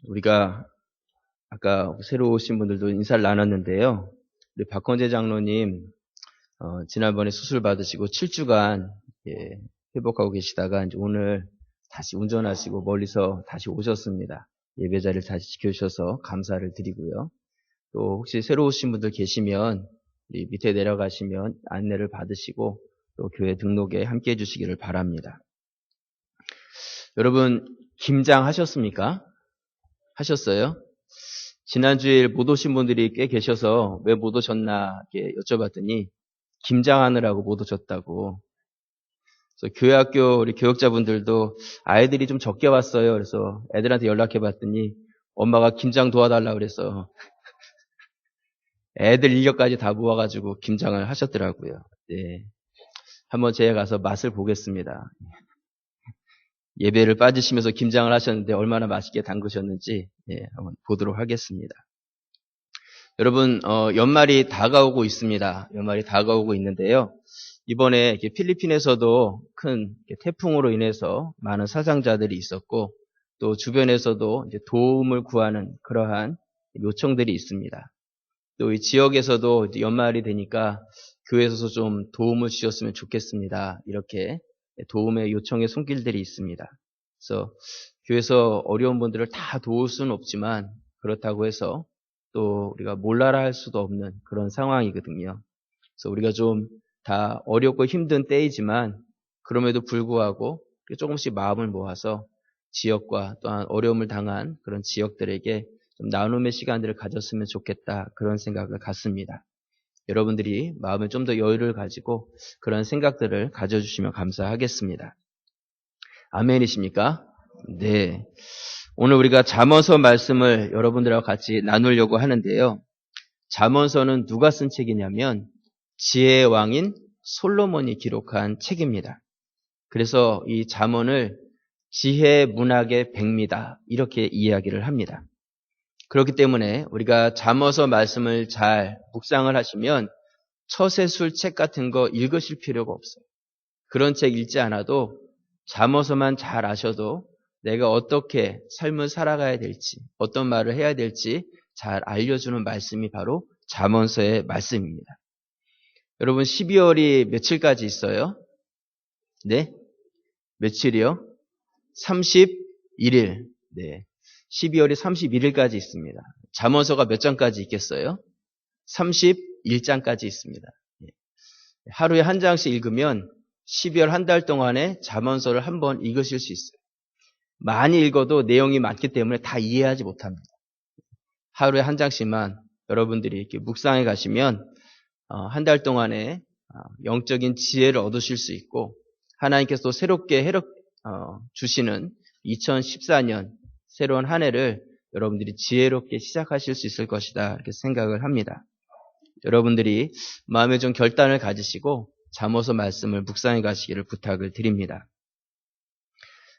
우리가 아까 새로 오신 분들도 인사를 나눴는데요. 우리 박헌재 장로님 지난번에 수술 받으시고 7주간 회복하고 계시다가 이제 오늘 다시 운전하시고 멀리서 다시 오셨습니다. 예배 자리를 다시 지켜주셔서 감사를 드리고요. 또 혹시 새로 오신 분들 계시면 우리 밑에 내려가시면 안내를 받으시고 또 교회 등록에 함께 해주시기를 바랍니다. 여러분 김장하셨습니까? 하셨어요? 지난주에 못 오신 분들이 꽤 계셔서 왜 못 오셨나 이렇게 여쭤봤더니 김장하느라고 못 오셨다고. 그래서 교회학교 우리 교역자분들도 아이들이 좀 적게 왔어요. 그래서 애들한테 연락해봤더니 엄마가 김장 도와달라고 그래서 애들 인력까지 다 모아가지고 김장을 하셨더라고요. 네. 한번 제가 가서 맛을 보겠습니다. 예배를 빠지시면서 김장을 하셨는데 얼마나 맛있게 담그셨는지 한번 보도록 하겠습니다. 여러분 연말이 다가오고 있습니다. 연말이 다가오고 있는데요. 이번에 필리핀에서도 큰 태풍으로 인해서 많은 사상자들이 있었고 또 주변에서도 이제 도움을 구하는 그러한 요청들이 있습니다. 또 이 지역에서도 이제 연말이 되니까 교회에서 좀 도움을 주셨으면 좋겠습니다. 이렇게 도움의 요청의 손길들이 있습니다. 그래서 교회에서 어려운 분들을 다 도울 수는 없지만 그렇다고 해서 또 우리가 몰라라 할 수도 없는 그런 상황이거든요. 그래서 우리가 좀 다 어렵고 힘든 때이지만 그럼에도 불구하고 조금씩 마음을 모아서 지역과 또한 어려움을 당한 그런 지역들에게 좀 나눔의 시간들을 가졌으면 좋겠다 그런 생각을 갖습니다. 여러분들이 마음에 좀 더 여유를 가지고 그런 생각들을 가져주시면 감사하겠습니다. 아멘이십니까? 네. 오늘 우리가 잠언서 말씀을 여러분들하고 같이 나누려고 하는데요. 잠언서는 누가 쓴 책이냐면 지혜의 왕인 솔로몬이 기록한 책입니다. 그래서 이 잠언을 지혜 문학의 백미다 이렇게 이야기를 합니다. 그렇기 때문에 우리가 잠언서 말씀을 잘 묵상을 하시면 처세술 책 같은 거 읽으실 필요가 없어요. 그런 책 읽지 않아도 잠언서만 잘 아셔도 내가 어떻게 삶을 살아가야 될지, 어떤 말을 해야 될지 잘 알려주는 말씀이 바로 잠언서의 말씀입니다. 여러분 12월이 며칠까지 있어요? 네? 며칠이요? 31일. 네. 12월이 31일까지 있습니다. 잠언서가 몇 장까지 있겠어요? 31장까지 있습니다. 하루에 한 장씩 읽으면 12월 한 달 동안에 잠언서를 한 번 읽으실 수 있어요. 많이 읽어도 내용이 많기 때문에 다 이해하지 못합니다. 하루에 한 장씩만 여러분들이 이렇게 묵상해 가시면 한 달 동안에 영적인 지혜를 얻으실 수 있고 하나님께서 또 새롭게 주시는 2014년 새로운 한 해를 여러분들이 지혜롭게 시작하실 수 있을 것이다 이렇게 생각을 합니다. 여러분들이 마음에 좀 결단을 가지시고 잠언서 말씀을 묵상해 가시기를 부탁을 드립니다.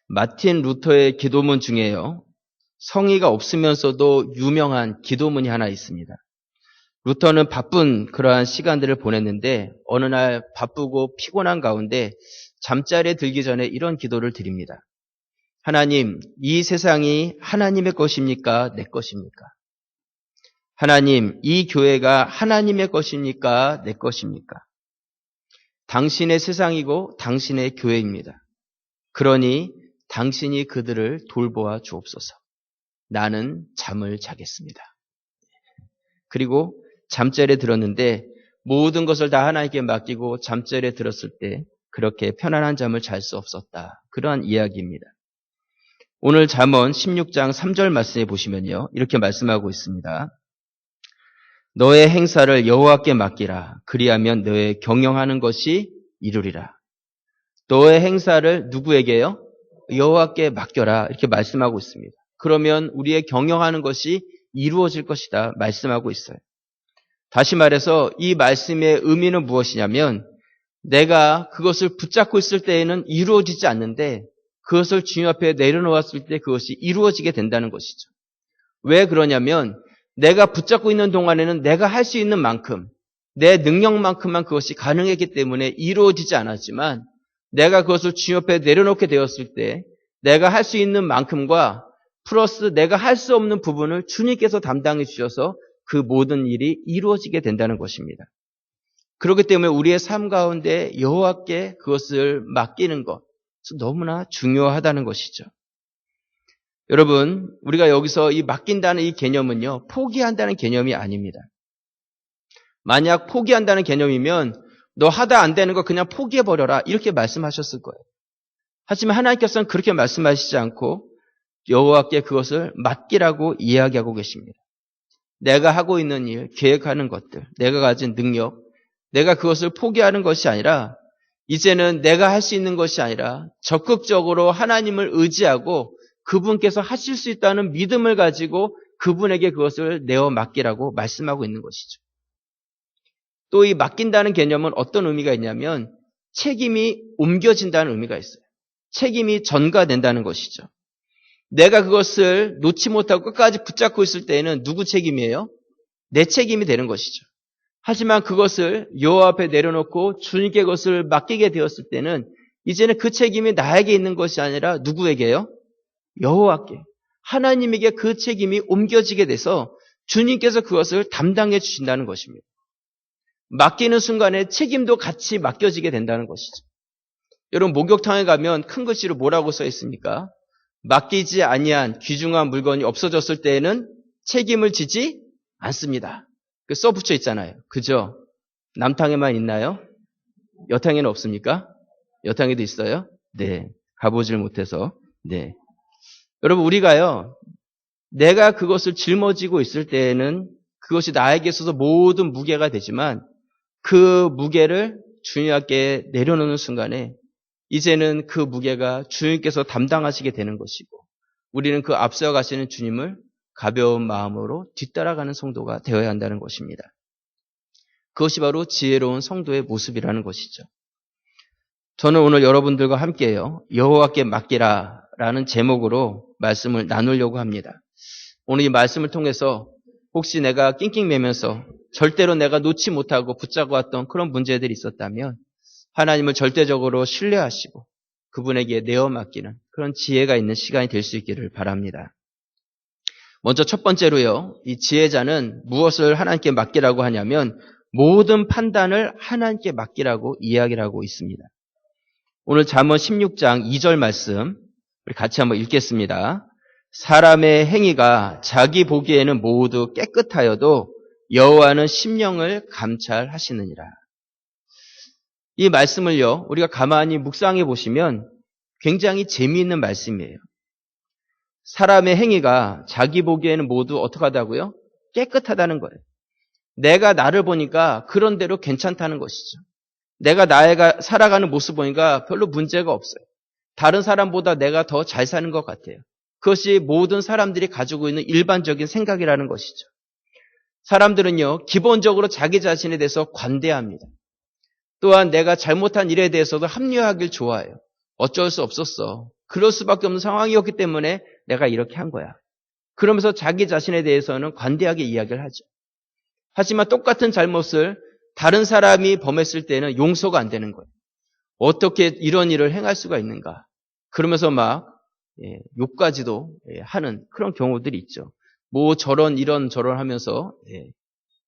마틴 루터의 기도문 중에요. 성의가 없으면서도 유명한 기도문이 하나 있습니다. 루터는 바쁜 그러한 시간들을 보냈는데 어느 날 바쁘고 피곤한 가운데 잠자리에 들기 전에 이런 기도를 드립니다. 하나님, 이 세상이 하나님의 것입니까? 내 것입니까? 하나님, 이 교회가 하나님의 것입니까? 내 것입니까? 당신의 세상이고 당신의 교회입니다. 그러니 당신이 그들을 돌보아 주옵소서. 나는 잠을 자겠습니다. 그리고 잠자리에 들었는데 모든 것을 다 하나님께 맡기고 잠자리에 들었을 때 그렇게 편안한 잠을 잘 수 없었다. 그러한 이야기입니다. 오늘 잠언 16장 3절 말씀에 보시면요. 이렇게 말씀하고 있습니다. 너의 행사를 여호와께 맡기라. 그리하면 너의 경영하는 것이 이루리라. 너의 행사를 누구에게요? 여호와께 맡겨라. 이렇게 말씀하고 있습니다. 그러면 우리의 경영하는 것이 이루어질 것이다. 말씀하고 있어요. 다시 말해서 이 말씀의 의미는 무엇이냐면 내가 그것을 붙잡고 있을 때에는 이루어지지 않는데 그것을 주님 앞에 내려놓았을 때 그것이 이루어지게 된다는 것이죠. 왜 그러냐면 내가 붙잡고 있는 동안에는 내가 할 수 있는 만큼 내 능력만큼만 그것이 가능했기 때문에 이루어지지 않았지만 내가 그것을 주님 앞에 내려놓게 되었을 때 내가 할 수 있는 만큼과 플러스 내가 할 수 없는 부분을 주님께서 담당해 주셔서 그 모든 일이 이루어지게 된다는 것입니다. 그렇기 때문에 우리의 삶 가운데 여호와께 그것을 맡기는 것 너무나 중요하다는 것이죠. 여러분, 우리가 여기서 이 맡긴다는 이 개념은요, 포기한다는 개념이 아닙니다. 만약 포기한다는 개념이면 너 하다 안 되는 거 그냥 포기해버려라 이렇게 말씀하셨을 거예요. 하지만 하나님께서는 그렇게 말씀하시지 않고 여호와께 그것을 맡기라고 이야기하고 계십니다. 내가 하고 있는 일, 계획하는 것들, 내가 가진 능력, 내가 그것을 포기하는 것이 아니라 이제는 내가 할 수 있는 것이 아니라 적극적으로 하나님을 의지하고 그분께서 하실 수 있다는 믿음을 가지고 그분에게 그것을 내어 맡기라고 말씀하고 있는 것이죠. 또 이 맡긴다는 개념은 어떤 의미가 있냐면 책임이 옮겨진다는 의미가 있어요. 책임이 전가된다는 것이죠. 내가 그것을 놓지 못하고 끝까지 붙잡고 있을 때에는 누구 책임이에요? 내 책임이 되는 것이죠. 하지만 그것을 여호와 앞에 내려놓고 주님께 그것을 맡기게 되었을 때는 이제는 그 책임이 나에게 있는 것이 아니라 누구에게요? 여호와께, 하나님에게 그 책임이 옮겨지게 돼서 주님께서 그것을 담당해 주신다는 것입니다. 맡기는 순간에 책임도 같이 맡겨지게 된다는 것이죠. 여러분 목욕탕에 가면 큰 글씨로 뭐라고 써 있습니까? 맡기지 아니한 귀중한 물건이 없어졌을 때에는 책임을 지지 않습니다. 그 써붙여 있잖아요. 그죠? 남탕에만 있나요? 여탕에는 없습니까? 여탕에도 있어요? 네. 가보질 못해서. 네. 여러분, 우리가요, 내가 그것을 짊어지고 있을 때에는 그것이 나에게 있어서 모든 무게가 되지만 그 무게를 주님께 내려놓는 순간에 이제는 그 무게가 주님께서 담당하시게 되는 것이고 우리는 그 앞서 가시는 주님을 가벼운 마음으로 뒤따라가는 성도가 되어야 한다는 것입니다. 그것이 바로 지혜로운 성도의 모습이라는 것이죠. 저는 오늘 여러분들과 함께요. 여호와께 맡기라 라는 제목으로 말씀을 나누려고 합니다. 오늘 이 말씀을 통해서 혹시 내가 낑낑매면서 절대로 내가 놓지 못하고 붙잡고 왔던 그런 문제들이 있었다면 하나님을 절대적으로 신뢰하시고 그분에게 내어 맡기는 그런 지혜가 있는 시간이 될 수 있기를 바랍니다. 먼저 첫 번째로요. 이 지혜자는 무엇을 하나님께 맡기라고 하냐면 모든 판단을 하나님께 맡기라고 이야기를 하고 있습니다. 오늘 잠언 16장 2절 말씀 우리 같이 한번 읽겠습니다. 사람의 행위가 자기 보기에는 모두 깨끗하여도 여호와는 심령을 감찰하시느니라. 이 말씀을요, 우리가 가만히 묵상해 보시면 굉장히 재미있는 말씀이에요. 사람의 행위가 자기 보기에는 모두 어떻게 하다고요? 깨끗하다는 거예요. 내가 나를 보니까 그런 대로 괜찮다는 것이죠. 내가 나가 살아가는 모습 보니까 별로 문제가 없어요. 다른 사람보다 내가 더 잘 사는 것 같아요. 그것이 모든 사람들이 가지고 있는 일반적인 생각이라는 것이죠. 사람들은요, 기본적으로 자기 자신에 대해서 관대합니다. 또한 내가 잘못한 일에 대해서도 합리화하길 좋아해요. 어쩔 수 없었어. 그럴 수밖에 없는 상황이었기 때문에 내가 이렇게 한 거야. 그러면서 자기 자신에 대해서는 관대하게 이야기를 하죠. 하지만 똑같은 잘못을 다른 사람이 범했을 때는 용서가 안 되는 거예요. 어떻게 이런 일을 행할 수가 있는가. 그러면서 막 욕까지도 하는 그런 경우들이 있죠. 뭐 저런 이런 저런 하면서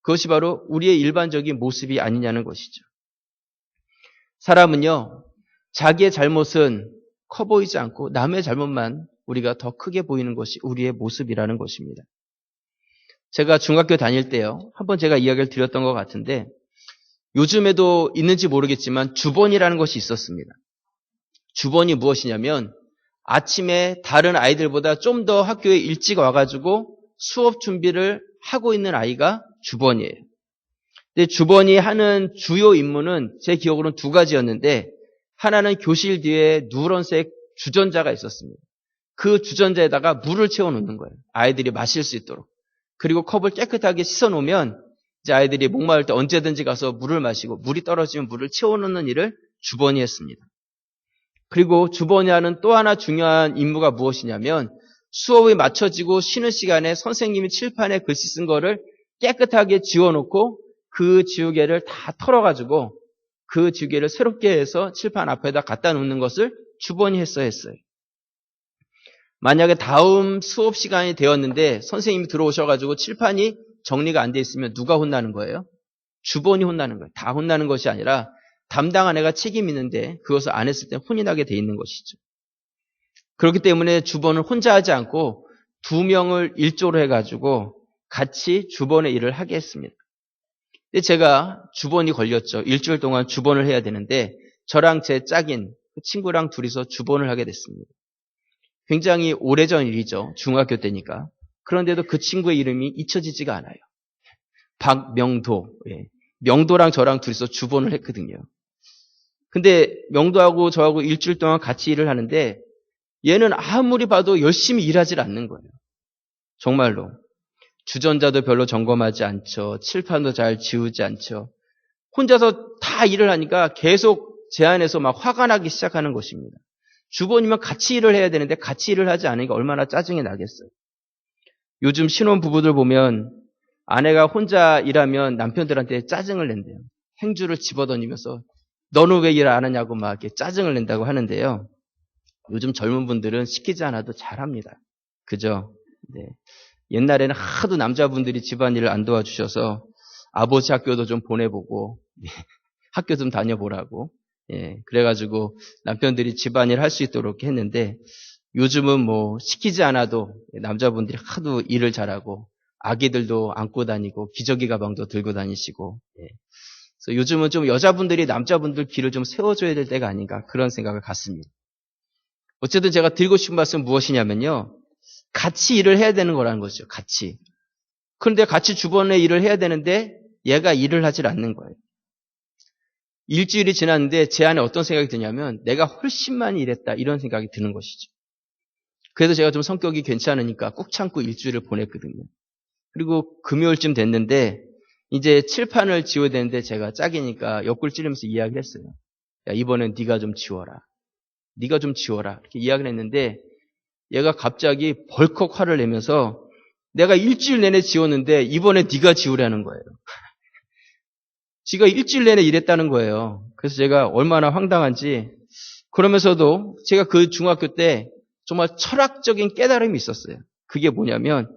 그것이 바로 우리의 일반적인 모습이 아니냐는 것이죠. 사람은요. 자기의 잘못은 커 보이지 않고 남의 잘못만 우리가 더 크게 보이는 것이 우리의 모습이라는 것입니다. 제가 중학교 다닐 때요. 한번 제가 이야기를 드렸던 것 같은데 요즘에도 있는지 모르겠지만 주번이라는 것이 있었습니다. 주번이 무엇이냐면 아침에 다른 아이들보다 좀 더 학교에 일찍 와가지고 수업 준비를 하고 있는 아이가 주번이에요. 근데 주번이 하는 주요 임무는 제 기억으로는 두 가지였는데 하나는 교실 뒤에 누런색 주전자가 있었습니다. 그 주전자에다가 물을 채워놓는 거예요. 아이들이 마실 수 있도록. 그리고 컵을 깨끗하게 씻어놓으면 이제 아이들이 목마를 때 언제든지 가서 물을 마시고 물이 떨어지면 물을 채워놓는 일을 주번이 했습니다. 그리고 주번이 하는 또 하나 중요한 임무가 무엇이냐면 수업이 마쳐지고 쉬는 시간에 선생님이 칠판에 글씨 쓴 거를 깨끗하게 지워놓고 그 지우개를 다 털어가지고 그 지우개를 새롭게 해서 칠판 앞에다 갖다 놓는 것을 주번이 했어야 했어요. 만약에 다음 수업 시간이 되었는데 선생님이 들어오셔가지고 칠판이 정리가 안 돼 있으면 누가 혼나는 거예요? 주번이 혼나는 거예요. 다 혼나는 것이 아니라 담당한 애가 책임이 있는데 그것을 안 했을 때 혼이 나게 돼 있는 것이죠. 그렇기 때문에 주번을 혼자 하지 않고 두 명을 일조로 해가지고 같이 주번의 일을 하게 했습니다. 근데 제가 주번이 걸렸죠. 일주일 동안 주번을 해야 되는데 저랑 제 짝인 친구랑 둘이서 주번을 하게 됐습니다. 굉장히 오래전 일이죠. 중학교 때니까. 그런데도 그 친구의 이름이 잊혀지지가 않아요. 박명도. 명도랑 저랑 둘이서 주번을 했거든요. 근데 명도하고 저하고 일주일 동안 같이 일을 하는데 얘는 아무리 봐도 열심히 일하지 않는 거예요. 정말로. 주전자도 별로 점검하지 않죠. 칠판도 잘 지우지 않죠. 혼자서 다 일을 하니까 계속 제 안에서 막 화가 나기 시작하는 것입니다. 주번이면 같이 일을 해야 되는데 같이 일을 하지 않으니까 얼마나 짜증이 나겠어요. 요즘 신혼부부들 보면 아내가 혼자 일하면 남편들한테 짜증을 낸대요. 행주를 집어던지면서 너는 왜 일 안 하냐고 막 이렇게 짜증을 낸다고 하는데요. 요즘 젊은 분들은 시키지 않아도 잘합니다. 그죠? 네. 옛날에는 하도 남자분들이 집안일을 안 도와주셔서 아버지 학교도 좀 보내보고 학교 좀 다녀보라고 그래가지고 남편들이 집안일 할 수 있도록 했는데 요즘은 뭐 시키지 않아도 남자분들이 하도 일을 잘하고 아기들도 안고 다니고 기저귀 가방도 들고 다니시고, 그래서 요즘은 좀 여자분들이 남자분들 길을 좀 세워줘야 될 때가 아닌가 그런 생각을 갖습니다. 어쨌든 제가 드리고 싶은 말씀은 무엇이냐면요. 같이 일을 해야 되는 거라는 거죠. 같이. 그런데 같이 주번에 일을 해야 되는데 얘가 일을 하질 않는 거예요. 일주일이 지났는데 제 안에 어떤 생각이 드냐면 내가 훨씬 많이 일했다 이런 생각이 드는 것이죠. 그래서 제가 좀 성격이 괜찮으니까 꾹 참고 일주일을 보냈거든요. 그리고 금요일쯤 됐는데 이제 칠판을 지워야 되는데 제가 짝이니까 옆구리 찌르면서 이야기를 했어요. 야, 이번엔 네가 좀 지워라. 네가 좀 지워라. 이렇게 이야기를 했는데 얘가 갑자기 벌컥 화를 내면서 내가 일주일 내내 지웠는데 이번에 네가 지우라는 거예요. 지가 일주일 내내 일했다는 거예요. 그래서 제가 얼마나 황당한지, 그러면서도 제가 그 중학교 때 정말 철학적인 깨달음이 있었어요. 그게 뭐냐면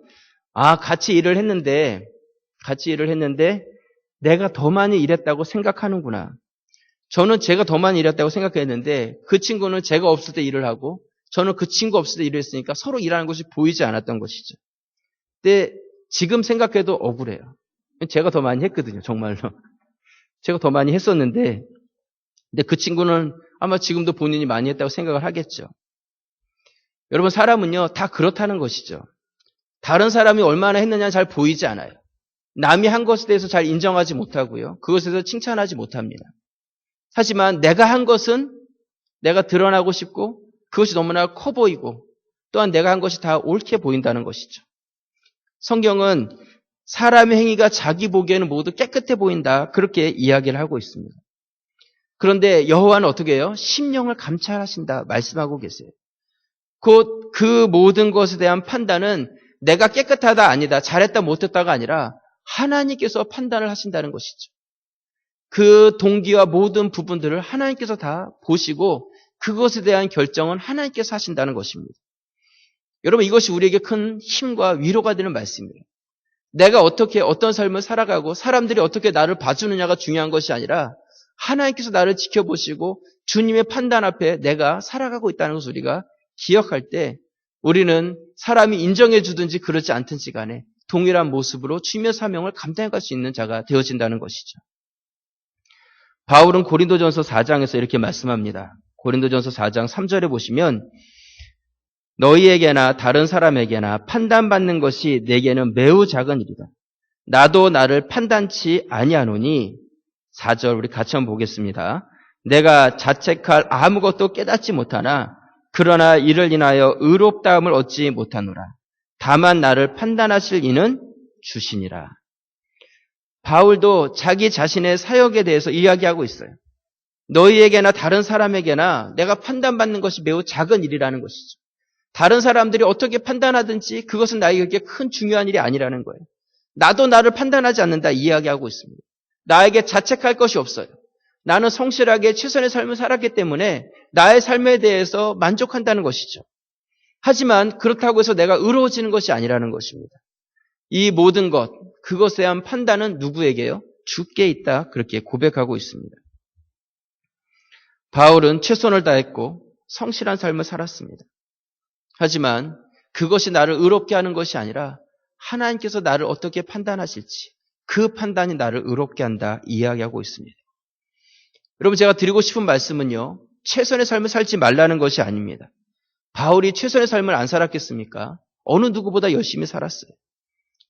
같이 일을 했는데 내가 더 많이 일했다고 생각하는구나. 저는 제가 더 많이 일했다고 생각했는데 그 친구는 제가 없을 때 일을 하고 저는 그 친구 없을 때 일을 했으니까 서로 일하는 것이 보이지 않았던 것이죠. 근데 지금 생각해도 억울해요. 제가 더 많이 했거든요, 정말로. 제가 더 많이 했었는데, 근데 그 친구는 아마 지금도 본인이 많이 했다고 생각을 하겠죠. 여러분, 사람은요, 다 그렇다는 것이죠. 다른 사람이 얼마나 했느냐 잘 보이지 않아요. 남이 한 것에 대해서 잘 인정하지 못하고요. 그것에 대해서 칭찬하지 못합니다. 하지만 내가 한 것은 내가 드러나고 싶고 그것이 너무나 커 보이고 또한 내가 한 것이 다 옳게 보인다는 것이죠. 성경은 사람의 행위가 자기 보기에는 모두 깨끗해 보인다. 그렇게 이야기를 하고 있습니다. 그런데 여호와는 어떻게 해요? 심령을 감찰하신다 말씀하고 계세요. 곧 그 모든 것에 대한 판단은 내가 깨끗하다 아니다, 잘했다 못했다가 아니라 하나님께서 판단을 하신다는 것이죠. 그 동기와 모든 부분들을 하나님께서 다 보시고 그것에 대한 결정은 하나님께서 하신다는 것입니다. 여러분, 이것이 우리에게 큰 힘과 위로가 되는 말씀입니다. 내가 어떻게 어떤 삶을 살아가고 사람들이 어떻게 나를 봐주느냐가 중요한 것이 아니라 하나님께서 나를 지켜보시고 주님의 판단 앞에 내가 살아가고 있다는 것을 우리가 기억할 때 우리는 사람이 인정해 주든지 그러지 않든지 간에 동일한 모습으로 주님의 사명을 감당할 수 있는 자가 되어진다는 것이죠. 바울은 고린도전서 4장에서 이렇게 말씀합니다. 고린도전서 4장 3절에 보시면 너희에게나 다른 사람에게나 판단받는 것이 내게는 매우 작은 일이다. 나도 나를 판단치 아니하노니 4절 우리 같이 한번 보겠습니다. 내가 자책할 아무것도 깨닫지 못하나 그러나 이를 인하여 의롭다함을 얻지 못하노라. 다만 나를 판단하실 이는 주시니라. 바울도 자기 자신의 사역에 대해서 이야기하고 있어요. 너희에게나 다른 사람에게나 내가 판단받는 것이 매우 작은 일이라는 것이죠. 다른 사람들이 어떻게 판단하든지 그것은 나에게 큰 중요한 일이 아니라는 거예요. 나도 나를 판단하지 않는다 이야기하고 있습니다. 나에게 자책할 것이 없어요. 나는 성실하게 최선의 삶을 살았기 때문에 나의 삶에 대해서 만족한다는 것이죠. 하지만 그렇다고 해서 내가 의로워지는 것이 아니라는 것입니다. 이 모든 것, 그것에 대한 판단은 누구에게요? 주께 있다. 그렇게 고백하고 있습니다. 바울은 최선을 다했고 성실한 삶을 살았습니다. 하지만 그것이 나를 의롭게 하는 것이 아니라 하나님께서 나를 어떻게 판단하실지 그 판단이 나를 의롭게 한다 이야기하고 있습니다. 여러분, 제가 드리고 싶은 말씀은요, 최선의 삶을 살지 말라는 것이 아닙니다. 바울이 최선의 삶을 안 살았겠습니까? 어느 누구보다 열심히 살았어요.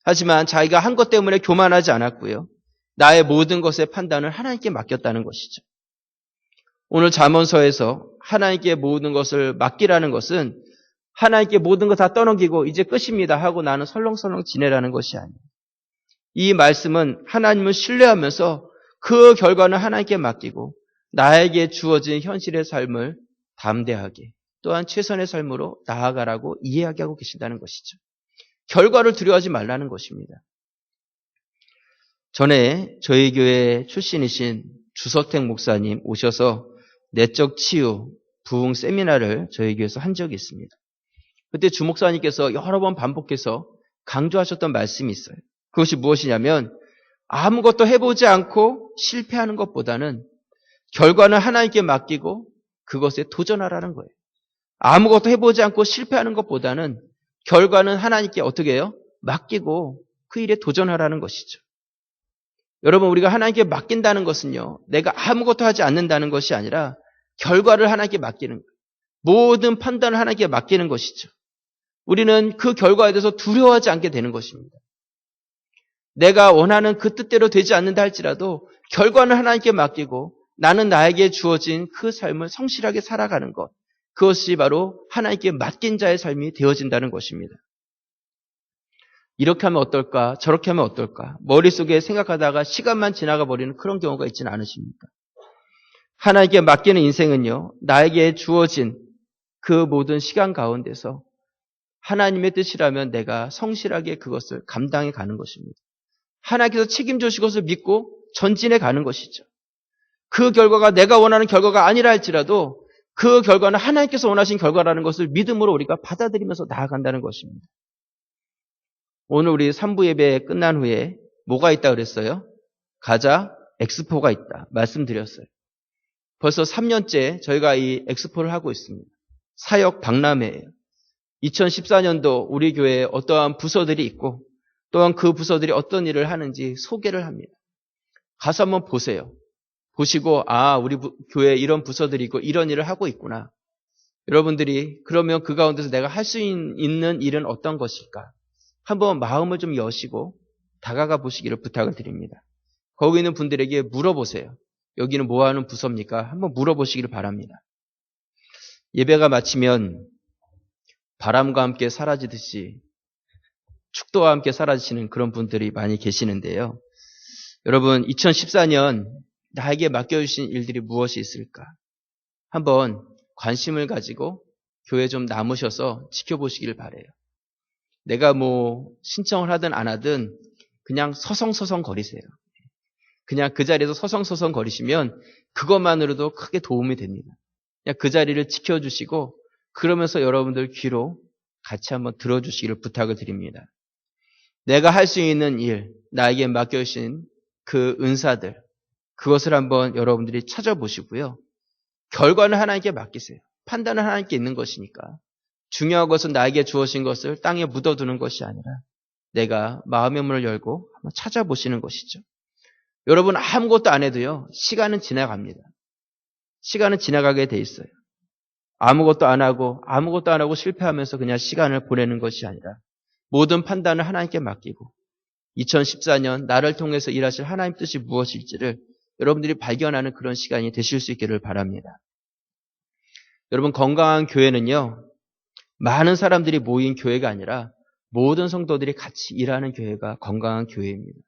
하지만 자기가 한 것 때문에 교만하지 않았고요. 나의 모든 것의 판단을 하나님께 맡겼다는 것이죠. 오늘 잠언서에서 하나님께 모든 것을 맡기라는 것은 하나님께 모든 거 다 떠넘기고 이제 끝입니다 하고 나는 설렁설렁 지내라는 것이 아니에요. 이 말씀은 하나님을 신뢰하면서 그 결과는 하나님께 맡기고 나에게 주어진 현실의 삶을 담대하게 또한 최선의 삶으로 나아가라고 이야기하고 계신다는 것이죠. 결과를 두려워하지 말라는 것입니다. 전에 저희 교회 출신이신 주서택 목사님 오셔서 내적 치유, 부흥 세미나를 저희 교회에서 한 적이 있습니다. 그때 주 목사님께서 여러 번 반복해서 강조하셨던 말씀이 있어요. 그것이 무엇이냐면 아무것도 해보지 않고 실패하는 것보다는 결과는 하나님께 맡기고 그것에 도전하라는 거예요. 아무것도 해보지 않고 실패하는 것보다는 결과는 하나님께 어떻게 해요? 맡기고 그 일에 도전하라는 것이죠. 여러분, 우리가 하나님께 맡긴다는 것은요, 내가 아무것도 하지 않는다는 것이 아니라 결과를 하나님께 맡기는 거예요. 모든 판단을 하나님께 맡기는 것이죠. 우리는 그 결과에 대해서 두려워하지 않게 되는 것입니다. 내가 원하는 그 뜻대로 되지 않는다 할지라도 결과는 하나님께 맡기고 나는 나에게 주어진 그 삶을 성실하게 살아가는 것, 그것이 바로 하나님께 맡긴 자의 삶이 되어진다는 것입니다. 이렇게 하면 어떨까? 저렇게 하면 어떨까? 머릿속에 생각하다가 시간만 지나가 버리는 그런 경우가 있지는 않으십니까? 하나님께 맡기는 인생은요, 나에게 주어진 그 모든 시간 가운데서 하나님의 뜻이라면 내가 성실하게 그것을 감당해 가는 것입니다. 하나님께서 책임져 주실 것을 믿고 전진해 가는 것이죠. 그 결과가 내가 원하는 결과가 아니라 할지라도 그 결과는 하나님께서 원하신 결과라는 것을 믿음으로 우리가 받아들이면서 나아간다는 것입니다. 오늘 우리 3부 예배 끝난 후에 뭐가 있다 그랬어요? 가자 엑스포가 있다 말씀드렸어요. 벌써 3년째 저희가 이 엑스포를 하고 있습니다. 사역 박람회예요. 2014년도 우리 교회에 어떠한 부서들이 있고 또한 그 부서들이 어떤 일을 하는지 소개를 합니다. 가서 한번 보세요. 보시고 우리 교회에 이런 부서들이 있고 이런 일을 하고 있구나. 여러분들이 그러면 그 가운데서 내가 할 수 있는 일은 어떤 것일까? 한번 마음을 좀 여시고 다가가 보시기를 부탁을 드립니다. 거기 있는 분들에게 물어보세요. 여기는 뭐 하는 부서입니까? 한번 물어보시기를 바랍니다. 예배가 마치면 바람과 함께 사라지듯이 축도와 함께 사라지시는 그런 분들이 많이 계시는데요. 여러분, 2014년 나에게 맡겨주신 일들이 무엇이 있을까? 한번 관심을 가지고 교회 좀 남으셔서 지켜보시기를 바라요. 내가 뭐 신청을 하든 안 하든 그냥 서성서성 거리세요. 그냥 그 자리에서 서성서성 거리시면 그것만으로도 크게 도움이 됩니다. 그냥 그 자리를 지켜주시고 그러면서 여러분들 귀로 같이 한번 들어주시기를 부탁을 드립니다. 내가 할 수 있는 일, 나에게 맡겨주신 그 은사들, 그것을 한번 여러분들이 찾아보시고요. 결과는 하나님께 맡기세요. 판단은 하나님께 있는 것이니까. 중요한 것은 나에게 주어진 것을 땅에 묻어두는 것이 아니라 내가 마음의 문을 열고 한번 찾아보시는 것이죠. 여러분 아무것도 안 해도요. 시간은 지나갑니다. 시간은 지나가게 돼 있어요. 아무것도 안 하고 실패하면서 그냥 시간을 보내는 것이 아니라 모든 판단을 하나님께 맡기고 2014년 나를 통해서 일하실 하나님 뜻이 무엇일지를 여러분들이 발견하는 그런 시간이 되실 수 있기를 바랍니다. 여러분 건강한 교회는요. 많은 사람들이 모인 교회가 아니라 모든 성도들이 같이 일하는 교회가 건강한 교회입니다.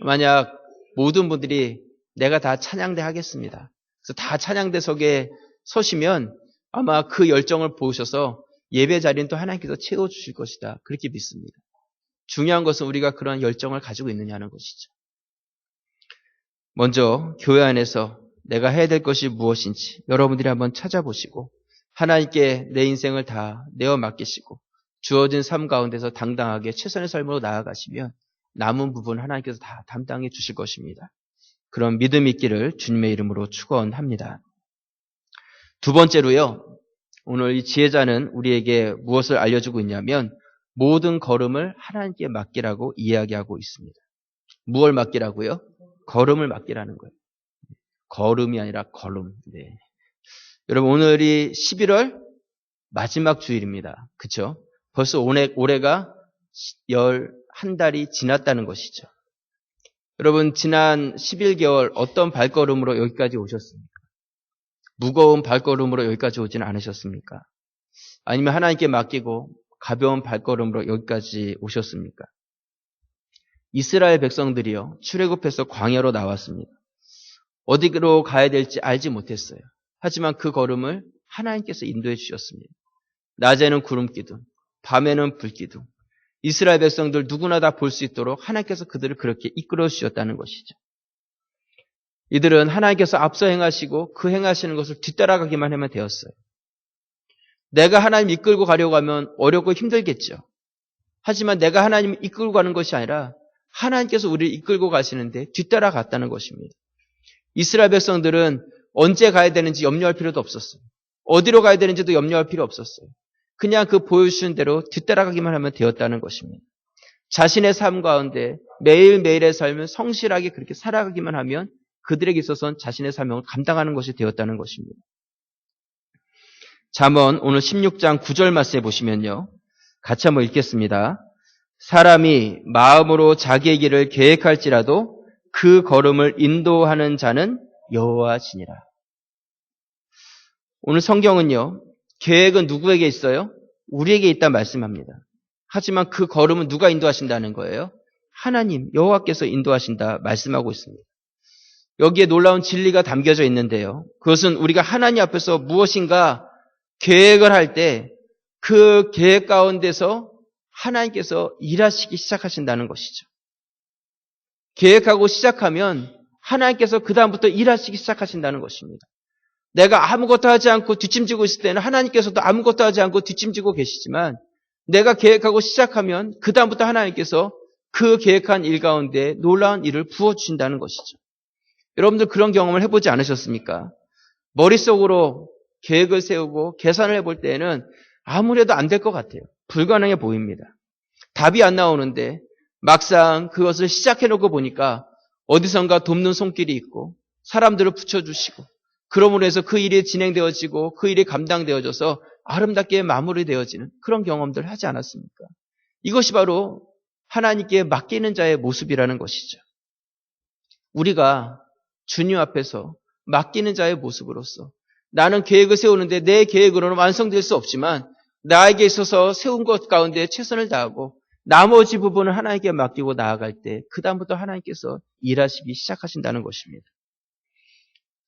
만약 모든 분들이 내가 다 찬양대 하겠습니다. 그래서 다 찬양대 속에 서시면 아마 그 열정을 보셔서 예배 자리는 또 하나님께서 채워주실 것이다. 그렇게 믿습니다. 중요한 것은 우리가 그런 열정을 가지고 있느냐는 것이죠. 먼저 교회 안에서 내가 해야 될 것이 무엇인지 여러분들이 한번 찾아보시고 하나님께 내 인생을 다 내어 맡기시고 주어진 삶 가운데서 당당하게 최선의 삶으로 나아가시면 남은 부분 하나님께서 다 담당해 주실 것입니다. 그런 믿음 있기를 주님의 이름으로 축원합니다. 두 번째로요. 오늘 이 지혜자는 우리에게 무엇을 알려주고 있냐면 모든 걸음을 하나님께 맡기라고 이야기하고 있습니다. 무엇을 맡기라고요? 걸음을 맡기라는 거예요. 걸음이 아니라 걸음. 네. 여러분 오늘이 11월 마지막 주일입니다. 그렇죠? 벌써 올해가 11달이 지났다는 것이죠. 여러분 지난 11개월 어떤 발걸음으로 여기까지 오셨습니까? 무거운 발걸음으로 여기까지 오지는 않으셨습니까? 아니면 하나님께 맡기고 가벼운 발걸음으로 여기까지 오셨습니까? 이스라엘 백성들이요. 출애굽해서 광야로 나왔습니다. 어디로 가야 될지 알지 못했어요. 하지만 그 걸음을 하나님께서 인도해 주셨습니다. 낮에는 구름 기둥, 밤에는 불 기둥. 이스라엘 백성들 누구나 다 볼 수 있도록 하나님께서 그들을 그렇게 이끌어 주셨다는 것이죠. 이들은 하나님께서 앞서 행하시고 그 행하시는 것을 뒤따라가기만 하면 되었어요. 내가 하나님 이끌고 가려고 하면 어렵고 힘들겠죠. 하지만 내가 하나님을 이끌고 가는 것이 아니라 하나님께서 우리를 이끌고 가시는데 뒤따라갔다는 것입니다. 이스라엘 백성들은 언제 가야 되는지 염려할 필요도 없었어요. 어디로 가야 되는지도 염려할 필요 없었어요. 그냥 그 보여주신 대로 뒤따라가기만 하면 되었다는 것입니다. 자신의 삶 가운데 매일매일의 삶을 성실하게 그렇게 살아가기만 하면 그들에게 있어서는 자신의 사명을 감당하는 것이 되었다는 것입니다. 잠언 오늘 16장 9절 말씀에 보시면요. 같이 한번 읽겠습니다. 사람이 마음으로 자기의 길을 계획할지라도 그 걸음을 인도하는 자는 여호와시니라. 오늘 성경은요. 계획은 누구에게 있어요? 우리에게 있다 말씀합니다. 하지만 그 걸음은 누가 인도하신다는 거예요? 하나님, 여호와께서 인도하신다 말씀하고 있습니다. 여기에 놀라운 진리가 담겨져 있는데요. 그것은 우리가 하나님 앞에서 무엇인가 계획을 할 때 그 계획 가운데서 하나님께서 일하시기 시작하신다는 것이죠. 계획하고 시작하면 하나님께서 그 다음부터 일하시기 시작하신다는 것입니다. 내가 아무것도 하지 않고 뒷짐지고 있을 때는 하나님께서도 아무것도 하지 않고 뒷짐지고 계시지만 내가 계획하고 시작하면 그 다음부터 하나님께서 그 계획한 일 가운데 놀라운 일을 부어주신다는 것이죠. 여러분들 그런 경험을 해보지 않으셨습니까? 머릿속으로 계획을 세우고 계산을 해볼 때에는 아무래도 안 될 것 같아요. 불가능해 보입니다. 답이 안 나오는데 막상 그것을 시작해놓고 보니까 어디선가 돕는 손길이 있고 사람들을 붙여주시고 그러므로 해서 그 일이 진행되어지고 그 일이 감당되어져서 아름답게 마무리되어지는 그런 경험들을 하지 않았습니까? 이것이 바로 하나님께 맡기는 자의 모습이라는 것이죠. 우리가 주님 앞에서 맡기는 자의 모습으로서 나는 계획을 세우는데 내 계획으로는 완성될 수 없지만 나에게 있어서 세운 것 가운데 최선을 다하고 나머지 부분을 하나님께 맡기고 나아갈 때 그 다음부터 하나님께서 일하시기 시작하신다는 것입니다.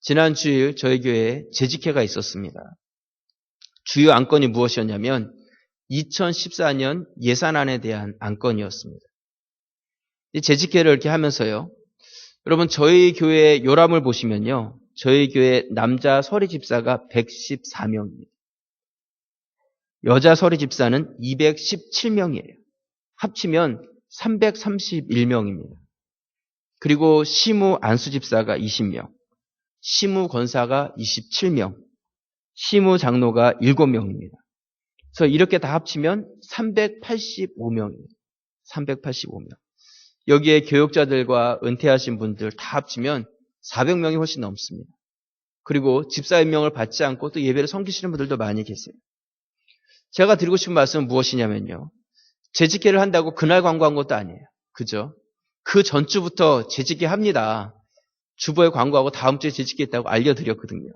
지난 주일 저희 교회에 재직회가 있었습니다. 주요 안건이 무엇이었냐면 2014년 예산안에 대한 안건이었습니다. 이 재직회를 이렇게 하면서요. 여러분 저희 교회 요람을 보시면요. 저희 교회 남자 서리 집사가 114명입니다. 여자 서리 집사는 217명이에요. 합치면 331명입니다. 그리고 시무 안수 집사가 20명, 시무 권사가 27명, 시무 장로가 7명입니다. 그래서 이렇게 다 합치면 385명입니다. 385명. 여기에 교육자들과 은퇴하신 분들 다 합치면 400명이 훨씬 넘습니다. 그리고 집사 임명을 받지 않고 또 예배를 섬기시는 분들도 많이 계세요. 제가 드리고 싶은 말씀은 무엇이냐면요. 재직회를 한다고 그날 광고한 것도 아니에요. 그죠? 그 전주부터 재직회 합니다. 주보에 광고하고 다음 주에 재직회 있다고 알려드렸거든요.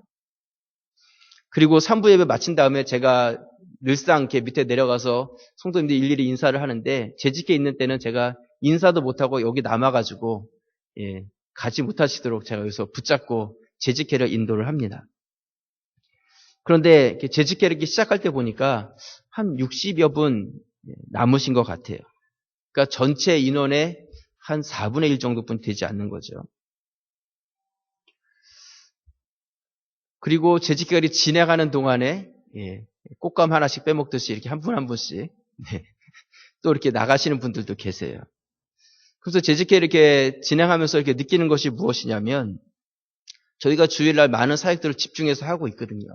그리고 3부 예배 마친 다음에 제가 늘상 이렇게 밑에 내려가서 성도님들 일일이 인사를 하는데 재직회 있는 때는 제가 인사도 못하고 여기 남아가지고 가지 못하시도록 제가 여기서 붙잡고 재직회를 인도를 합니다. 그런데 재직회를 이렇게 시작할 때 보니까 한 60여 분 남으신 것 같아요. 그러니까 전체 인원의 한 4분의 1 정도뿐 되지 않는 거죠. 그리고 재직회를 진행하는 동안에 꽃감 하나씩 빼먹듯이 이렇게 한 분 한 분씩 또 이렇게 나가시는 분들도 계세요. 그래서 재직회 이렇게 진행하면서 이렇게 느끼는 것이 무엇이냐면 저희가 주일날 많은 사역들을 집중해서 하고 있거든요.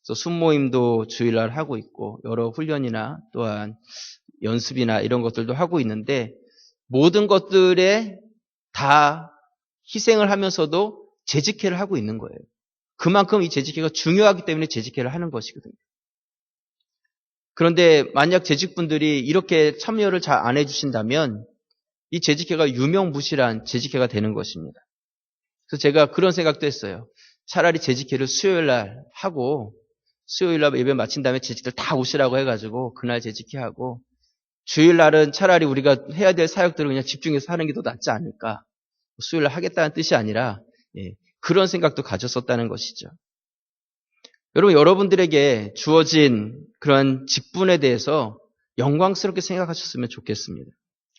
그래서 순모임도 주일날 하고 있고 여러 훈련이나 또한 연습이나 이런 것들도 하고 있는데 모든 것들에 다 희생을 하면서도 재직회를 하고 있는 거예요. 그만큼 이 재직회가 중요하기 때문에 재직회를 하는 것이거든요. 그런데 만약 재직분들이 이렇게 참여를 잘 안 해주신다면 이 재직회가 유명무실한 재직회가 되는 것입니다. 그래서 제가 그런 생각도 했어요. 차라리 재직회를 수요일날 하고 수요일날 예배 마친 다음에 재직들 다 오시라고 해가지고 그날 재직회하고 주일날은 차라리 우리가 해야 될 사역들을 그냥 집중해서 하는 게 더 낫지 않을까. 수요일날 하겠다는 뜻이 아니라 그런 생각도 가졌었다는 것이죠. 여러분, 여러분들에게 주어진 그런 직분에 대해서 영광스럽게 생각하셨으면 좋겠습니다.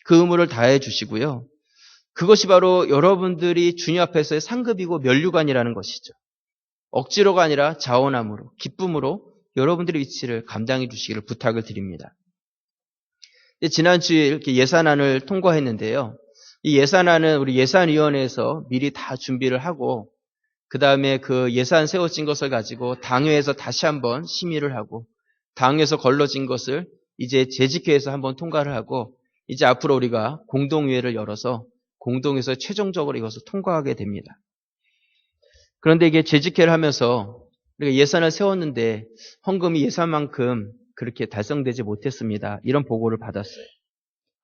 그 의무를 다해 주시고요. 그것이 바로 여러분들이 주님 앞에서의 상급이고 면류관이라는 것이죠. 억지로가 아니라 자원함으로, 기쁨으로 여러분들의 위치를 감당해 주시기를 부탁을 드립니다. 지난 주일 이렇게 예산안을 통과했는데요. 이 예산안은 우리 예산위원회에서 미리 다 준비를 하고 그 다음에 그 예산 세워진 것을 가지고 당회에서 다시 한번 심의를 하고 당회에서 걸러진 것을 이제 재직회에서 한번 통과를 하고 이제 앞으로 우리가 공동회의를 열어서 공동에서 최종적으로 이것을 통과하게 됩니다. 그런데 이게 재직회를 하면서 우리가 예산을 세웠는데 헌금이 예산만큼 그렇게 달성되지 못했습니다. 이런 보고를 받았어요.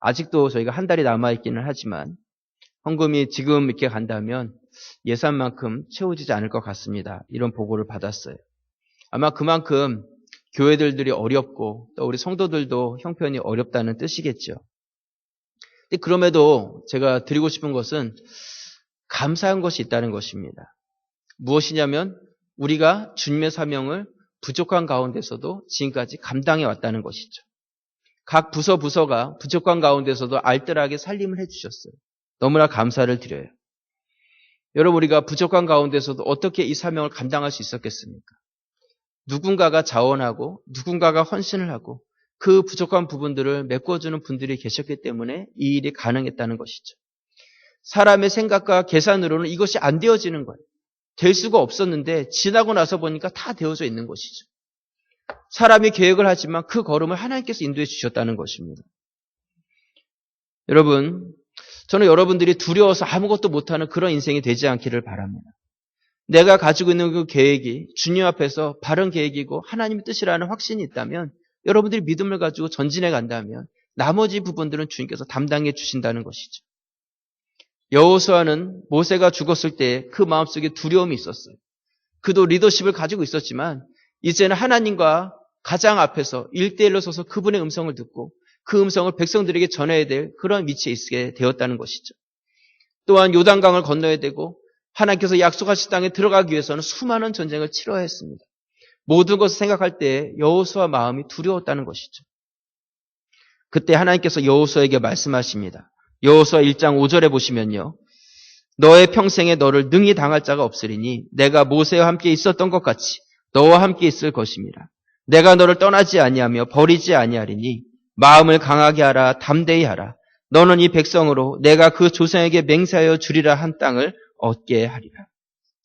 아직도 저희가 한 달이 남아있기는 하지만 헌금이 지금 이렇게 간다면 예산만큼 채워지지 않을 것 같습니다. 이런 보고를 받았어요. 아마 그만큼 교회들이 어렵고 또 우리 성도들도 형편이 어렵다는 뜻이겠죠. 근데 그럼에도 제가 드리고 싶은 것은 감사한 것이 있다는 것입니다. 무엇이냐면 우리가 주님의 사명을 부족한 가운데서도 지금까지 감당해 왔다는 것이죠. 각 부서가 부족한 가운데서도 알뜰하게 살림을 해주셨어요. 너무나 감사를 드려요. 여러분, 우리가 부족한 가운데서도 어떻게 이 사명을 감당할 수 있었겠습니까? 누군가가 자원하고 누군가가 헌신을 하고 그 부족한 부분들을 메꿔주는 분들이 계셨기 때문에 이 일이 가능했다는 것이죠. 사람의 생각과 계산으로는 이것이 안 되어지는 거예요. 될 수가 없었는데 지나고 나서 보니까 다 되어져 있는 것이죠. 사람이 계획을 하지만 그 걸음을 하나님께서 인도해 주셨다는 것입니다. 여러분, 저는 여러분들이 두려워서 아무것도 못하는 그런 인생이 되지 않기를 바랍니다. 내가 가지고 있는 그 계획이 주님 앞에서 바른 계획이고 하나님의 뜻이라는 확신이 있다면 여러분들이 믿음을 가지고 전진해 간다면 나머지 부분들은 주님께서 담당해 주신다는 것이죠. 여호수아는 모세가 죽었을 때 그 마음속에 두려움이 있었어요. 그도 리더십을 가지고 있었지만 이제는 하나님과 가장 앞에서 1대1로 서서 그분의 음성을 듣고 그 음성을 백성들에게 전해야 될 그런 위치에 있게 되었다는 것이죠. 또한 요단강을 건너야 되고 하나님께서 약속하신 땅에 들어가기 위해서는 수많은 전쟁을 치러야 했습니다. 모든 것을 생각할 때 여호수아 마음이 두려웠다는 것이죠. 그때 하나님께서 여호수아에게 말씀하십니다. 여호수아 1장 5절에 보시면요. 너의 평생에 너를 능히 당할 자가 없으리니 내가 모세와 함께 있었던 것 같이 너와 함께 있을 것입니다. 내가 너를 떠나지 아니하며 버리지 아니하리니 마음을 강하게 하라 담대히 하라. 너는 이 백성으로 내가 그 조상에게 맹세하여 주리라 한 땅을 얻게 하리라.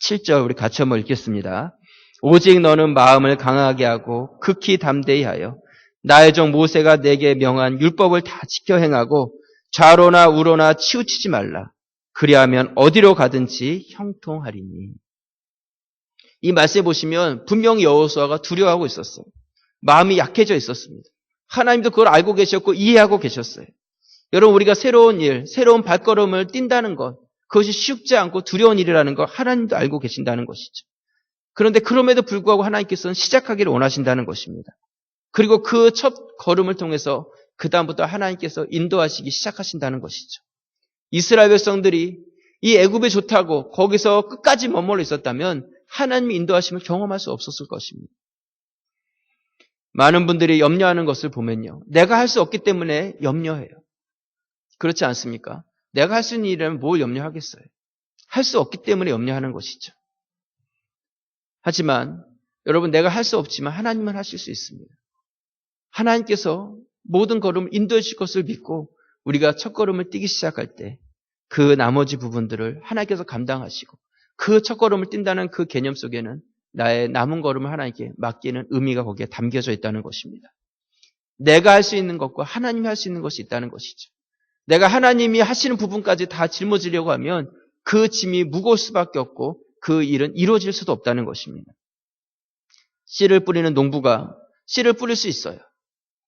7절 우리 같이 한번 읽겠습니다. 오직 너는 마음을 강하게 하고 극히 담대히 하여 나의 종 모세가 내게 명한 율법을 다 지켜 행하고 좌로나 우로나 치우치지 말라. 그리하면 어디로 가든지 형통하리니. 이 말씀에 보시면 분명히 여호수아가 두려워하고 있었어요. 마음이 약해져 있었습니다. 하나님도 그걸 알고 계셨고 이해하고 계셨어요. 여러분, 우리가 새로운 일, 새로운 발걸음을 뛴다는 것, 그것이 쉽지 않고 두려운 일이라는 것 하나님도 알고 계신다는 것이죠. 그런데 그럼에도 불구하고 하나님께서는 시작하기를 원하신다는 것입니다. 그리고 그 첫 걸음을 통해서 그 다음부터 하나님께서 인도하시기 시작하신다는 것이죠. 이스라엘 백성들이 이 애굽에 좋다고 거기서 끝까지 머물러 있었다면 하나님의 인도하심을 경험할 수 없었을 것입니다. 많은 분들이 염려하는 것을 보면요. 내가 할 수 없기 때문에 염려해요. 그렇지 않습니까? 내가 할 수 있는 일이라면 뭘 염려하겠어요? 할 수 없기 때문에 염려하는 것이죠. 하지만 여러분, 내가 할 수 없지만 하나님은 하실 수 있습니다. 하나님께서 모든 걸음을 인도해 주실 것을 믿고 우리가 첫 걸음을 뛰기 시작할 때 그 나머지 부분들을 하나님께서 감당하시고 그 첫 걸음을 뛴다는 그 개념 속에는 나의 남은 걸음을 하나님께 맡기는 의미가 거기에 담겨져 있다는 것입니다. 내가 할 수 있는 것과 하나님이 할 수 있는 것이 있다는 것이죠. 내가 하나님이 하시는 부분까지 다 짊어지려고 하면 그 짐이 무거울 수밖에 없고 그 일은 이루어질 수도 없다는 것입니다. 씨를 뿌리는 농부가 씨를 뿌릴 수 있어요.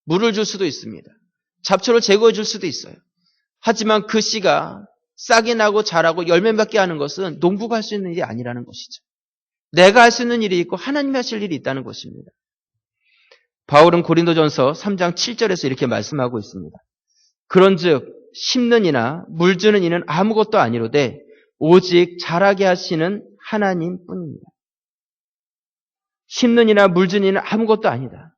물을 줄 수도 있습니다. 잡초를 제거해 줄 수도 있어요. 하지만 그 씨가 싹이 나고 자라고 열매 맺게 하는 것은 농부가 할 수 있는 일이 아니라는 것이죠. 내가 할 수 있는 일이 있고 하나님이 하실 일이 있다는 것입니다. 바울은 고린도전서 3장 7절에서 이렇게 말씀하고 있습니다. 그런즉 심는 이나 물 주는 이는 아무것도 아니로되 오직 자라게 하시는 하나님뿐입니다. 심는 이나 물 주는 이는 아무것도 아니다.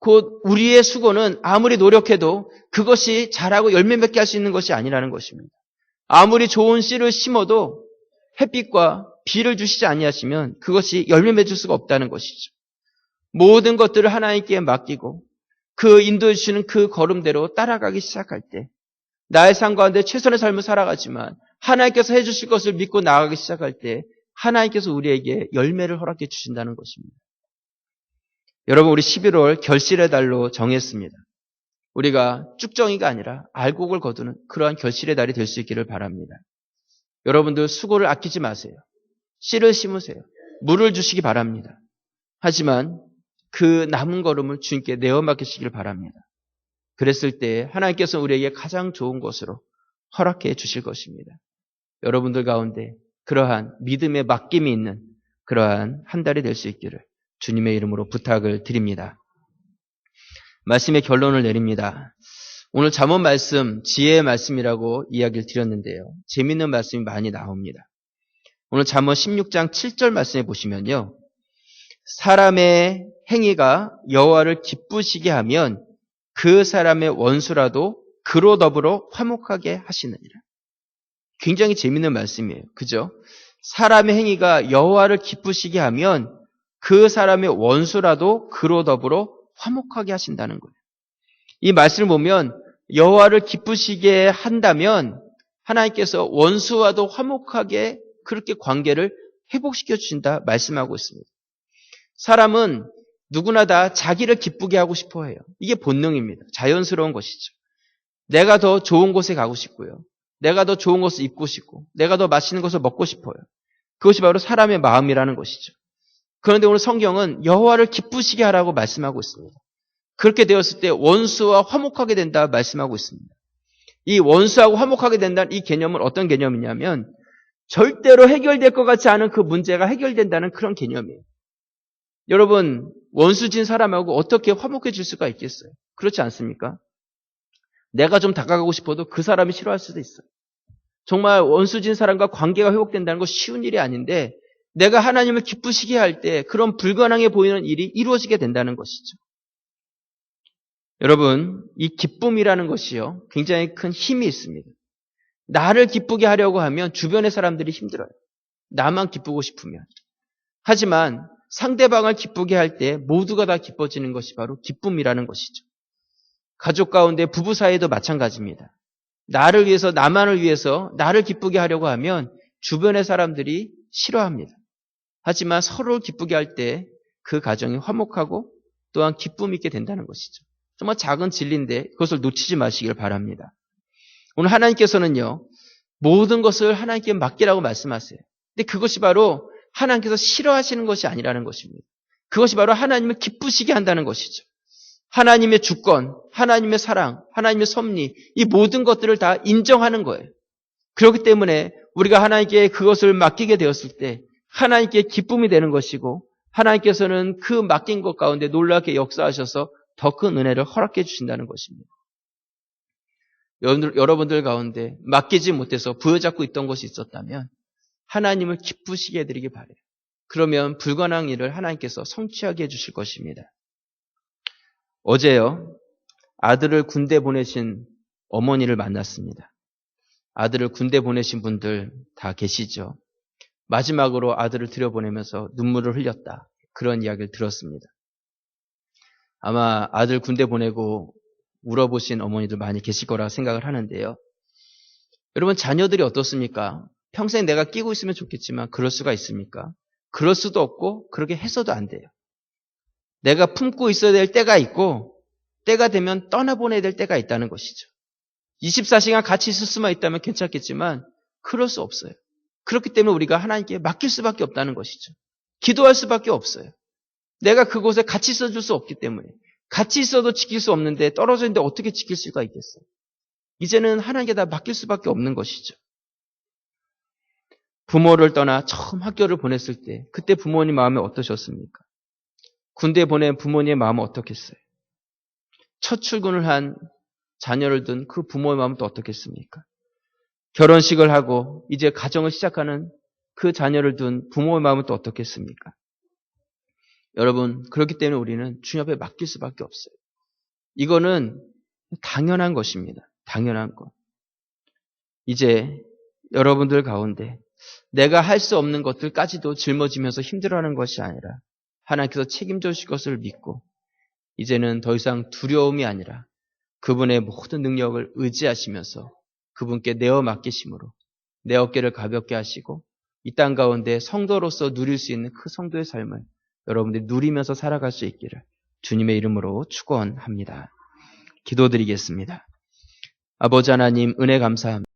곧 우리의 수고는 아무리 노력해도 그것이 자라고 열매 맺게 할 수 있는 것이 아니라는 것입니다. 아무리 좋은 씨를 심어도 햇빛과 비를 주시지 아니하시면 그것이 열매 맺을 수가 없다는 것이죠. 모든 것들을 하나님께 맡기고 그 인도해 주시는 그 걸음대로 따라가기 시작할 때 나의 삶 가운데 최선의 삶을 살아가지만 하나님께서 해주실 것을 믿고 나아가기 시작할 때 하나님께서 우리에게 열매를 허락해 주신다는 것입니다. 여러분, 우리 11월 결실의 달로 정했습니다. 우리가 쭉정이가 아니라 알곡을 거두는 그러한 결실의 달이 될 수 있기를 바랍니다. 여러분들 수고를 아끼지 마세요. 씨를 심으세요. 물을 주시기 바랍니다. 하지만 그 남은 걸음을 주님께 내어 맡기시길 바랍니다. 그랬을 때 하나님께서 우리에게 가장 좋은 것으로 허락해 주실 것입니다. 여러분들 가운데 그러한 믿음의 맡김이 있는 그러한 한 달이 될 수 있기를 주님의 이름으로 부탁을 드립니다. 말씀의 결론을 내립니다. 오늘 잠언 말씀, 지혜의 말씀이라고 이야기를 드렸는데요. 재미있는 말씀이 많이 나옵니다. 오늘 잠언 16장 7절 말씀에 보시면요. 사람의 행위가 여호와를 기쁘시게 하면 그 사람의 원수라도 그로 더불어 화목하게 하시느니라. 굉장히 재미있는 말씀이에요. 그죠? 사람의 행위가 여호와를 기쁘시게 하면 그 사람의 원수라도 그로 더불어 화목하게 하신다는 거예요. 이 말씀을 보면 여호와를 기쁘시게 한다면 하나님께서 원수와도 화목하게 그렇게 관계를 회복시켜 주신다 말씀하고 있습니다. 사람은 누구나 다 자기를 기쁘게 하고 싶어 해요. 이게 본능입니다. 자연스러운 것이죠. 내가 더 좋은 곳에 가고 싶고요. 내가 더 좋은 것을 입고 싶고 내가 더 맛있는 것을 먹고 싶어요. 그것이 바로 사람의 마음이라는 것이죠. 그런데 오늘 성경은 여호와를 기쁘시게 하라고 말씀하고 있습니다. 그렇게 되었을 때 원수와 화목하게 된다 말씀하고 있습니다. 이 원수하고 화목하게 된다는 이 개념은 어떤 개념이냐면 절대로 해결될 것 같지 않은 그 문제가 해결된다는 그런 개념이에요. 여러분, 원수진 사람하고 어떻게 화목해질 수가 있겠어요? 그렇지 않습니까? 내가 좀 다가가고 싶어도 그 사람이 싫어할 수도 있어요. 정말 원수진 사람과 관계가 회복된다는 건 쉬운 일이 아닌데 내가 하나님을 기쁘시게 할 때 그런 불가능해 보이는 일이 이루어지게 된다는 것이죠. 여러분, 이 기쁨이라는 것이요, 굉장히 큰 힘이 있습니다. 나를 기쁘게 하려고 하면 주변의 사람들이 힘들어요. 나만 기쁘고 싶으면. 하지만 상대방을 기쁘게 할 때 모두가 다 기뻐지는 것이 바로 기쁨이라는 것이죠. 가족 가운데 부부 사이도 마찬가지입니다. 나를 위해서, 나만을 위해서 나를 기쁘게 하려고 하면 주변의 사람들이 싫어합니다. 하지만 서로를 기쁘게 할 때 그 가정이 화목하고 또한 기쁨 있게 된다는 것이죠. 정말 작은 진리인데 그것을 놓치지 마시길 바랍니다. 오늘 하나님께서는요, 모든 것을 하나님께 맡기라고 말씀하세요. 근데 그것이 바로 하나님께서 싫어하시는 것이 아니라는 것입니다. 그것이 바로 하나님을 기쁘시게 한다는 것이죠. 하나님의 주권, 하나님의 사랑, 하나님의 섭리, 이 모든 것들을 다 인정하는 거예요. 그렇기 때문에 우리가 하나님께 그것을 맡기게 되었을 때 하나님께 기쁨이 되는 것이고 하나님께서는 그 맡긴 것 가운데 놀랍게 역사하셔서 더 큰 은혜를 허락해 주신다는 것입니다. 여러분들 가운데 맡기지 못해서 부여잡고 있던 것이 있었다면 하나님을 기쁘시게 해드리기 바라요. 그러면 불가능한 일을 하나님께서 성취하게 해주실 것입니다. 어제요, 아들을 군대 보내신 어머니를 만났습니다. 아들을 군대 보내신 분들 다 계시죠. 마지막으로 아들을 들여보내면서 눈물을 흘렸다. 그런 이야기를 들었습니다. 아마 아들 군대 보내고 울어보신 어머니들 많이 계실 거라 생각을 하는데요. 여러분, 자녀들이 어떻습니까? 평생 내가 끼고 있으면 좋겠지만 그럴 수가 있습니까? 그럴 수도 없고 그렇게 해서도 안 돼요. 내가 품고 있어야 될 때가 있고 때가 되면 떠나보내야 될 때가 있다는 것이죠. 24시간 같이 있을 수만 있다면 괜찮겠지만 그럴 수 없어요. 그렇기 때문에 우리가 하나님께 맡길 수밖에 없다는 것이죠. 기도할 수밖에 없어요. 내가 그곳에 같이 있어줄 수 없기 때문에. 같이 있어도 지킬 수 없는데 떨어져 있는데 어떻게 지킬 수가 있겠어요? 이제는 하나님께 다 맡길 수밖에 없는 것이죠. 부모를 떠나 처음 학교를 보냈을 때 그때 부모님 마음이 어떠셨습니까? 군대에 보낸 부모님의 마음은 어떻겠어요? 첫 출근을 한 자녀를 둔 그 부모의 마음은 또 어떻겠습니까? 결혼식을 하고 이제 가정을 시작하는 그 자녀를 둔 부모의 마음은 또 어떻겠습니까? 여러분, 그렇기 때문에 우리는 주님 앞에 맡길 수밖에 없어요. 이거는 당연한 것입니다. 당연한 것. 이제 여러분들 가운데 내가 할 수 없는 것들까지도 짊어지면서 힘들어하는 것이 아니라 하나님께서 책임져 주실 것을 믿고 이제는 더 이상 두려움이 아니라 그분의 모든 능력을 의지하시면서 그분께 내어 맡기심으로 내 어깨를 가볍게 하시고 이 땅 가운데 성도로서 누릴 수 있는 그 성도의 삶을 여러분들이 누리면서 살아갈 수 있기를 주님의 이름으로 축원합니다. 기도드리겠습니다. 아버지 하나님, 은혜 감사합니다.